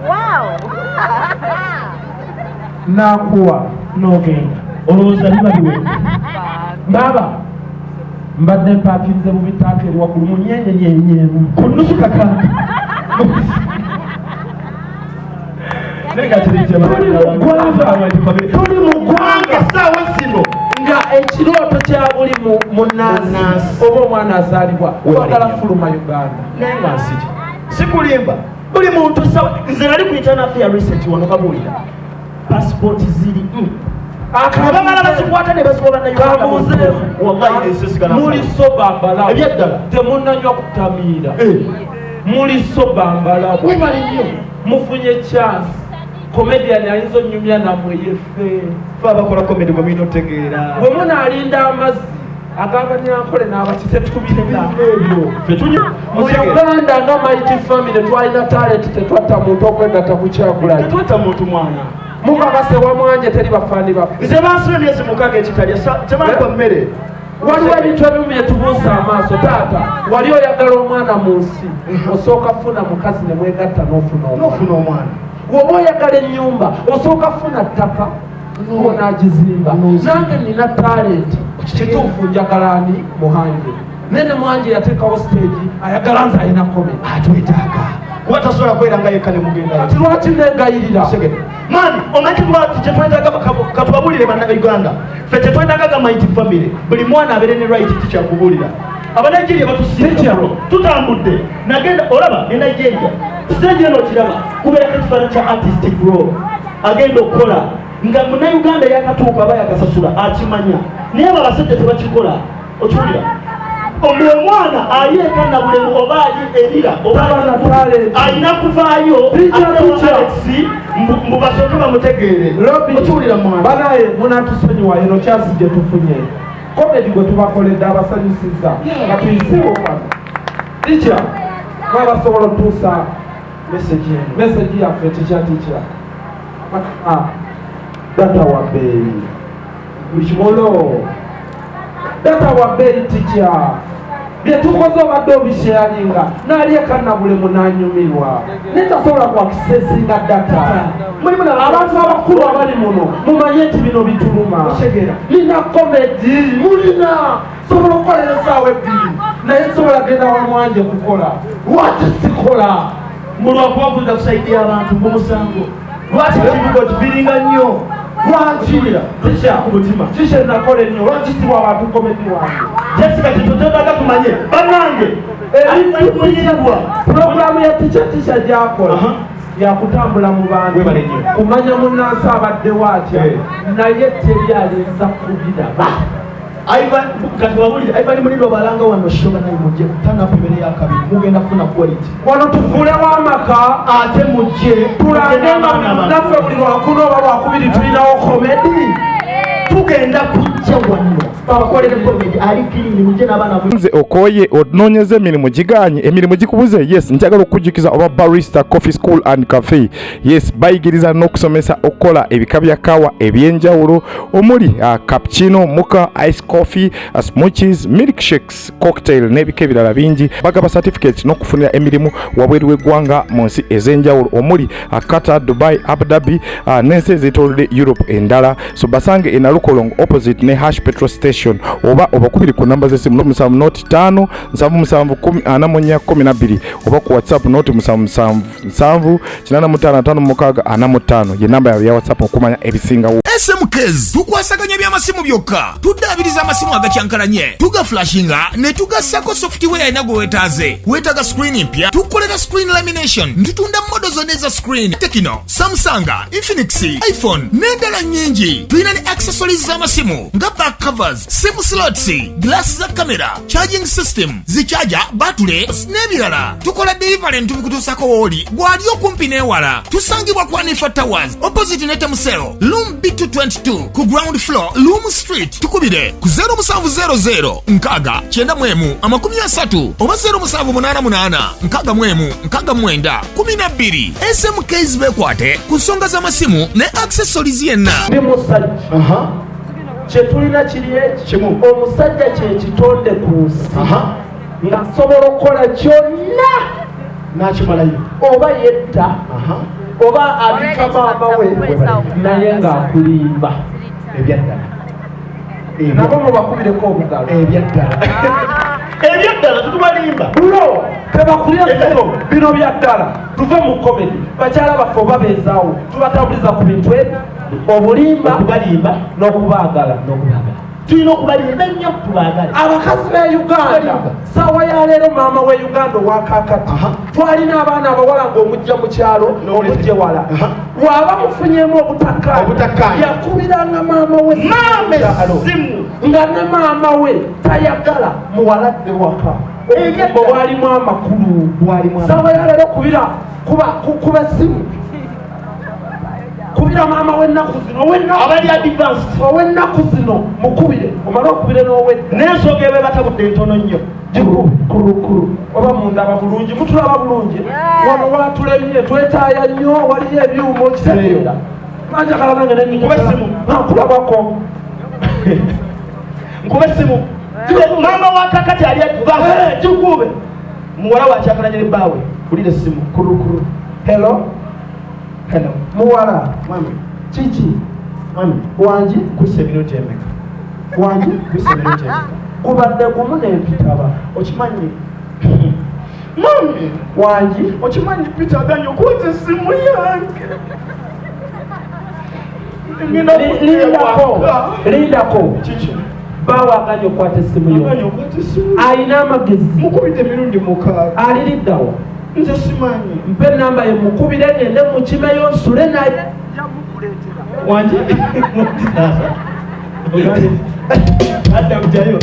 Wow. Nakuwa n'ogenda olowooza biba biwedde baba mbadde mpaakirize mu bitaaka eri waggulu mu nyenyenyenyeemu ku nnusu kakandi tuli mu ggwanga essaawa zino nga ekirooto kya buli munnansi oba omwana azaalibwa wagala fuluma Uganda naye nga nsiki sikulimba buli muntu nze nali ku internal affairs research wano kabuulira passport ziri abamala basikwata ne basiba bannayuliso bambala ebyaddala temunnanywa kutamiira muliso bambala webali nnyo mufunye chance comedian ayinza onyumya namwe yefe abakola comedy bwe mulina otegeera bwe munaalinda amazzi agabanyankole n'abakite tukubirira ebyo mu Uganda nga Mighty Family twalina talent tetwatta muntu okwegatta ku kyakulanye tetwatta muntu mwana mukakase wamwanje teri bafaani baffe nze bansula myezi mukaaga ekitalya tebankwa mmere waliwo ebintu ebimu bye tubuusa amaaso taata wali oyagala omwana mu nsi osooka funa mukazi ne mwegatta n'ofuna omwana woba oyagala ennyumba osooka funa ttaka onaagizimba nange nina talenti kituufu njagala ani Muhangi nene Muhangi yateekawo stage ayagala nze alina komedi atwetaaga kuba tasobola kweranga yekka ne mugenda ati lwaki negayirira mani omanyi lwaki kyetwetaaga katubabulire bannayuganda ffe tetwetaaga Mighty Family buli mwana abeere ne right tikyakubuulira abanigeria batusinga tutambudde nagenda olaba ne Nigeria stage eno kiraba kubeerako ekifaananyi kya artistic role agenda okukola nga munnayuganda yakatuuka aba yakasasula akimanya naye abo abasajja tebakikola okiwulira omwana ayeeka na bulemu oba ali erira alina kuvaayo Alex mbubasooke bamutegeere okiwulira mwana banaye munatusonyiwa eno kyasi gye tufunye komedi gwe tubakoledde abasanyusiza nga tuyiseewo kano tikya mwabasobola otuusa meseji yaffe tikyatikya data wa beeyi bikimolo data wa beeyi tikya byetukoze obadde obisheyalinga naaliyekana bulemu nanyumirwa netasobola kwakisesinga data mulimu abantu abakulu abali muno mumanye nti bino bituluma nina komedi mulina sobola okukolera esaawa ebbiri naye sobola genda wamwanje kukola lwaki sikola mulwakubakuza kusaidia abantu mumusango lwaki ekibugo kiviringa nnyo lwakira tekyakubutima kishe nakola ennyo lwaki siwa abantu komedi wange Jessica kitutedaga tumanye banange ebimuyirwa programu ya tisha gyakola yakutambula mu bantu kumanya munnansi abadde watya naye teryaleza kubiraba Ivan Muliro balanga wano shoga naye mujje tanapu mbere ya kabiri mugenda kufuna quality wano tuvule wamaka ate mujje tulange naffe buli lwakuno oba lwakubiri tulinawo komedi tugenda kujja wano babakolere komedi ali kilini mujje n'abaana nze okoye onoonyeza emirimu giganye emirimu gikubuze yes njagala okujjukiza oba barista coffee school and cafe yes bayigiriza n'okusomesa okukola ebika bya kawa ebyenjawulo omuli cappuccino mocha ice coffee smoothies milkshakes cocktail n'ebika ebirala bingi bagaba certificate n'okufunira emirimu wabweru w'eggwanga mu nsi ez'enjawulo omuli Qatar, Dubai, Abu Dhabi n'ensi ez'etoolodde Europe endala so basange enalukolongo opposite ne Hash petrol station oba obakubiri ku namba z'essimu 07 5 oba ku WhatsApp 07 ye namba ya WhatsApp okumanya ebisingawo. SMKs tukwasaganya by'amasimu byokka tuddaabiriza amasimu agakyankalanye tugaflashinga ne tugassako software inago wetaaga screen mpya tukolera screen lamination ntutunda modo zonna eza screen Tekino, Samsung, Infinix, iPhone n'endala nnyingi tulina ne accessories z'amasimu nga back covers, sim slots, glass za camera, charging system, zichaja, batteries n'ebirala. Tukola delivery ntubikutuusako wooli gwali okumpi n'ewala. Tusangibwa ku Anifa Towers opposite ne Temusero Room B222 ku ground floor Loom Street. Tukubire ku 0700 nkaga 91 oba 0788 SMKs bekwate ku nsonga z'amasimu ne accessories yenna. Ndi musajja kyetulina kiri ekimu omusajja kyekitonde ku nsi nga asobola okukola kyonna n'akimalayo oba yetta oba abika maama we naye ng'akulimba ebyaddala nabo mubakubireko obugalo ebyaddala tetubalimba bulo tebakulya bino byaddala tuve mu komedi bakyala baffe oba beezaawo tubatabuliza ku bintu ebi obulimba okubalimba n'okubaagala tulina okubalimba ennyo tubaagale abakazi be Uganda saawa ya leero maama we Uganda owakakati twalina abaana abawala ng'omujja mu kyalo n'omujje wala bw'aba mufunyemu obutakkaanya yakubiranga maama we simu nga ne maama we tayagala muwaladde waka obufumbo bwalimu amakulu saawa ya leero kuba simu kubira maama w'ennaku zino abali advanced ow'ennaku zino mukubire omale okubire n'owedda n'ensonga ebe batabudde ntono nnyo kurukuru oba mundaba bulungi mutulaba bulungi wano watulemye twetaaya nnyo waliyo ebyuma okitegeera manjagala nange nenkulabako nkube simu maama wakakati ali advanced kikube muwala wakyakalanye ne bbaawe kulire simu kurukuru hello muwala mami kiki mami wangi kussa eminoti emeka wangi kussa eminoti emeka gubadde gumu n'empitaba okimanyi mami wangi okimanyi Peter aganye okuweza essimu yange lindako bawa aganye okwata essimu yo alina amagezi mukubidde emirundi mukaaga aliriddawa nze simanyi mpe namba ye mukubire ngende mukimeyo nsule naye wangi adda kujayo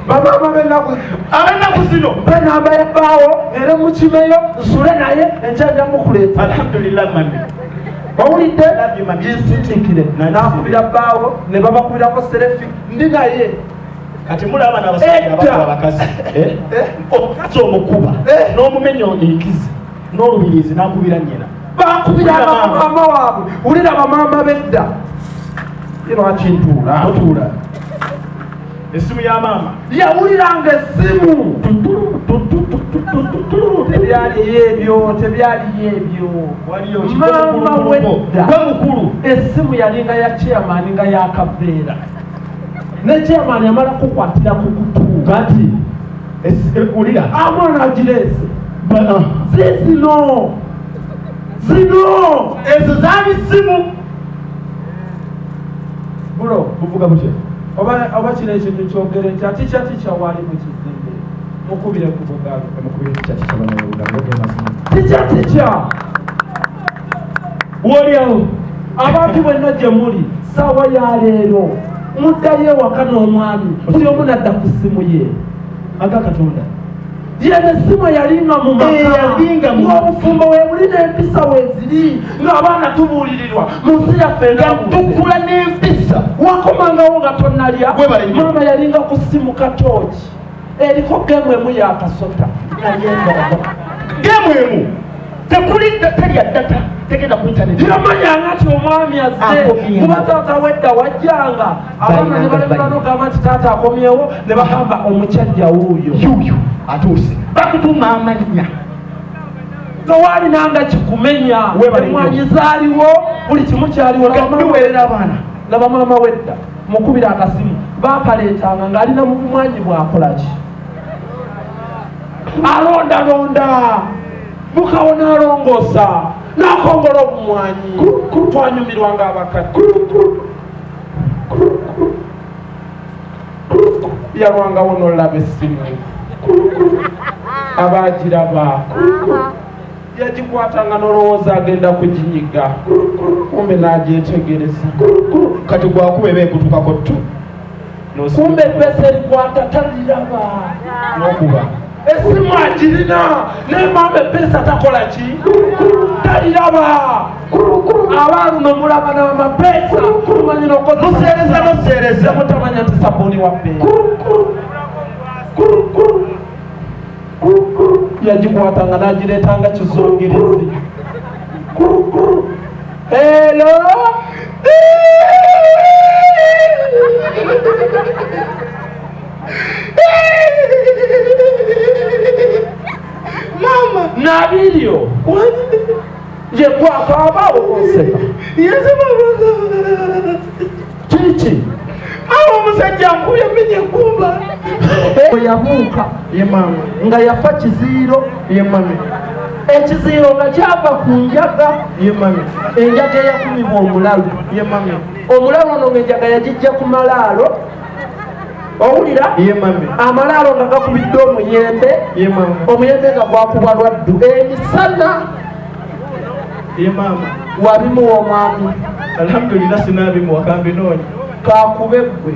bamaama b'ennaku zino mpe namba ye bbaawo ere mukimeyo nsule naye enkyanja mukuleeta alhamdulillah mami owulidde nsindikire nakubira bbaawo ne babakubirako serefi ndi naye kati mulaba n'abasajja abakuba abakazi omukazi omukuba n'omumenya enkizi n'olubirizi n'akubira nnyina bakubira maama waabwe wulira bamaama bedda lwakintuula otuula essimu ya maama yawuliranga essimu tebyaliyo ebyo maama wedda gwe mukulu essimu yalinga ya chairman nga yakaveera ne chairman yamala kukwatira ku kutu kati ulira amwana agirese zino ezo zaali simu bulo buvuga butya oba kino ekintu kyogere nti aticha wali mu kizimbe mukubire ku bugalo ticya woliawo abantu bwenna gye muli saawa ya leero muddayo ewaka n'omwami buli omu nadda ku ssimu ye aga katonda yene essimu yalinga mu maka ng'obufumbo weebuli n'empisa weeziri ng'abaana tubuulirirwa mu nsi yaffe nga tukula n'empisa wakomangawo nga tonnalya maama yalinga ku ssimu katooki eriko gemu emu yakasota gemu emu terya data tegenda ku internet yamanyanga nti omwami azze kuba taata wedda wajjanga abaana ne balemera n'ogamba nti taata akomyewo ne bagamba omukyajja wuuyo yuyu atuuse bakutuuma amannya towaali nanga kikumenya emwanyi zaaliwo buli kimu kyaliwo biweerera abaana laba maama wedda mukubira akasimu baakaleetanga ng'alina mu bumwanyi bwakolaki alondalonda mukawona alongoosa n'akongola obumwanyi twanyumirwanga abakati yalwangawo n'olaba essimu abagiraba yagikwatanga n'olowooza agenda kuginyiga kumbe n'agyetegereza kati gwakuba eba ekutukako ttu kumbe ebbesa erikwata taliraba n'okuba essimu agirina nemaama ebbesa takola ki taliraba abaaluno mulaba n'amapeesa mumanyi noseereza mutamanya nti sabuni wabbeera yagikwatanga n'agireetanga kizungirizi elo nabiryo je kwakaabawo oseka kiki awo omusajja nkubye menye kumba yabuuka ye mama nga yafa kiziiro ye mama ekiziiro nga kyava ku njaga ye mama enjaga eyakumibwa omulalu ye mama omulalu ono ng'enjaga yagijja ku malaalo owulira ye mama amalaalo nga gakubidde omuyembe ye mama omuyembe nga gwakubwa lwaddu emisana ye mama wabimuwa omwami alhamdulillah sinabimuwa kambinoonya kakube ggwe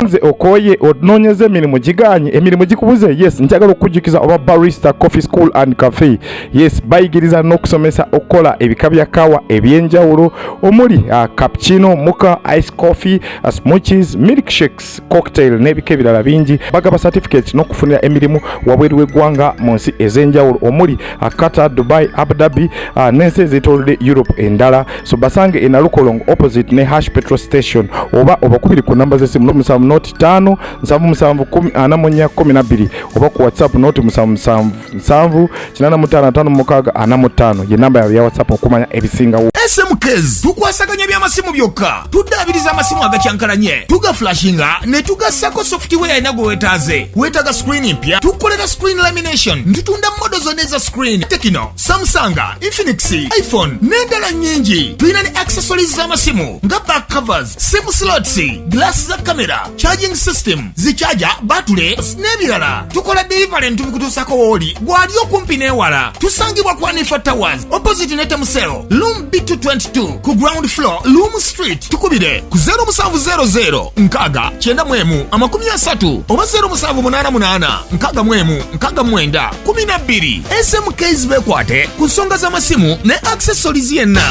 nze okoye onoonyeza emirimu giganye emirimu gikubuze yes njagala okujjukiza oba barista coffee school and cafe yes bayigiriza n'okusomesa okukola ebika bya kawa ebyenjawulo omuli cappuccino mocha ice coffee smoothies milkshakes cocktail n'ebika ebirala bingi bagaba certificate n'okufunira emirimu wabweru w'eggwanga mu nsi ez'enjawulo omuli Qatar, Dubai, Abu Dhabi n'ensi ez'etoolodde Europe endala so basange e Nalukolongo opposite ne Hash petrol station oba obakubiri ku namba z'essimu 5 7 oba ku WhatsApp noti 7 ye namba ya WhatsApp okumanya ebisingawo. SMKs tukwasaganya by'amasimu byokka tuddaabiriza amasimu agakyankalanye tugaflashinga ne tugassako software ena gwe weetaaze weetaaga screen mpya tukolera screen lamination ntutunda modo zonna eza screen Tekino, Samsung, Infinix, iPhone n'endala nnyingi tulina ne accessories z'amasimu nga back covers, sim slots, glass za camera, charging system, zichaja, batteries n'ebirala tukola delivery ntubikutuusako wooli gwali okumpi n'ewala tusangibwa ku Anifa Towers opposite ne Temusero Room B222 ku ground floor Loom Street tukubire ku 0700 nkaga 91 oba 0788 nkaga 12 SMKs bekwate ku nsonga z'amasimu ne accessories yenna.